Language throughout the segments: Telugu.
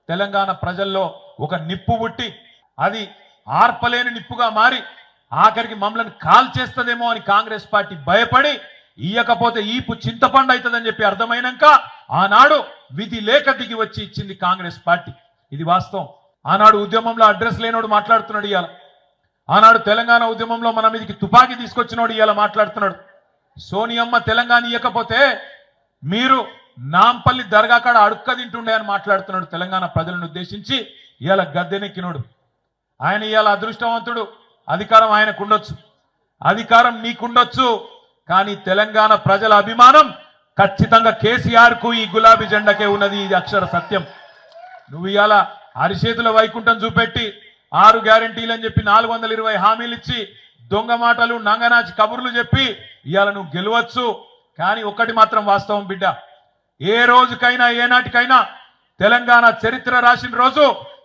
తెలంగాణ ప్రజల్లో ఒక నిప్పు పుట్టి అది ఆర్పలేని నిప్పుగా మారి ఆఖరికి మమ్మల్ని కాల్ చేస్తదేమో అని కాంగ్రెస్ పార్టీ భయపడి ఇయ్యకపోతే ఈపు చింతపండు అవుతుందని చెప్పి అర్థమైనాక ఆనాడు విధి లేక దిగి వచ్చి ఇచ్చింది కాంగ్రెస్ పార్టీ. ఇది వాస్తవం. ఆనాడు ఉద్యమంలో అడ్రస్ లేనోడు మాట్లాడుతున్నాడు ఇవాళ. ఆనాడు తెలంగాణ ఉద్యమంలో మన మీదకి తుపాకీ తీసుకొచ్చినోడు ఇవాళ మాట్లాడుతున్నాడు. సోనియమ్మ తెలంగాణ ఇయ్యకపోతే మీరు నాంపల్లి దర్గా కాడ అడుక్క తింటుండే అని మాట్లాడుతున్నాడు. తెలంగాణ ప్రజలను ఉద్దేశించి ఇవాళ గద్దెనెక్కినోడు ఆయన. ఇవాళ అదృష్టవంతుడు. అధికారం ఆయనకు ఉండొచ్చు, అధికారం నీకుండొచ్చు, కానీ తెలంగాణ ప్రజల అభిమానం ఖచ్చితంగా కేసీఆర్ కు ఈ గులాబీ జెండాకే ఉన్నది. ఇది అక్షర సత్యం. నువ్వు ఇవాళ అరిచేతుల వైకుంఠం చూపెట్టి 6 గ్యారెంటీలు అని చెప్పి 420 హామీలు ఇచ్చి దొంగ మాటలు నంగనాచి కబుర్లు చెప్పి ఇవాళ నువ్వు గెలవచ్చు. కానీ ఒక్కటి మాత్రం వాస్తవం బిడ్డ, ఏ రోజుకైనా ఏ నాటికైనా తెలంగాణ చరిత్ర రాసిన రోజు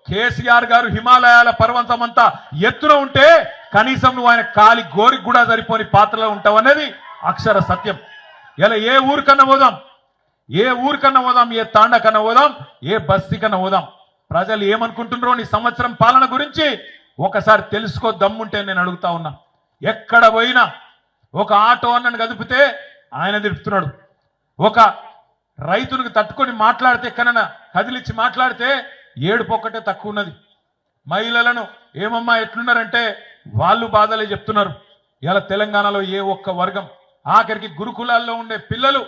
కేసీఆర్ గారు హిమాలయాల పర్వతమంతా ఎత్తున ఉంటే కనీసం నువ్వు ఆయన కాలి గోరికి కూడా సరిపోని పాత్రలో ఉంటావు అనేది అక్షర సత్యం. ఇలా ఏ ఊరికన్నా పోదాం, ఏ ఊరికన్నా పోదాం, ఏ తాండ కన్నా పోదాం, ఏ బస్తీ కన్నా పోదాం, ప్రజలు ఏమనుకుంటున్నారో నీ సంవత్సరం పాలన గురించి ఒకసారి తెలుసుకో దమ్ముంటే నేను అడుగుతా ఉన్నా. ఎక్కడ పోయినా ఒక ఆటో అన్నను కదిపితే ఆయన తిప్పుతున్నాడు, ఒక రైతునికి తట్టుకొని మాట్లాడితే ఎక్కడన్నా కదిలిచ్చి మాట్లాడితే ఏడుపు ఒక్కటే తక్కువ ఉన్నది. మహిళలను ఏమమ్మా ఎట్లున్నారంటే వాళ్ళు బాధలే చెప్తున్నారు. ఇలా తెలంగాణలో ఏ ఒక్క వర్గం, ఆఖరికి గురుకులాల్లో ఉండే పిల్లలు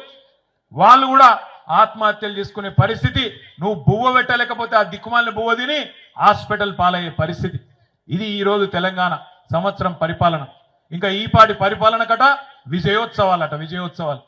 వాళ్ళు కూడా ఆత్మహత్యలు చేసుకునే పరిస్థితి. నువ్వు బువ్వ పెట్టలేకపోతే ఆ దిక్కుమాలిన బువ్వ తిని హాస్పిటల్ పాలయ్యే పరిస్థితి. ఇది ఈరోజు తెలంగాణ సంవత్సరం పరిపాలన. ఇంకా ఈపాటి పరిపాలన కట విజయోత్సవాలట, విజయోత్సవాలు.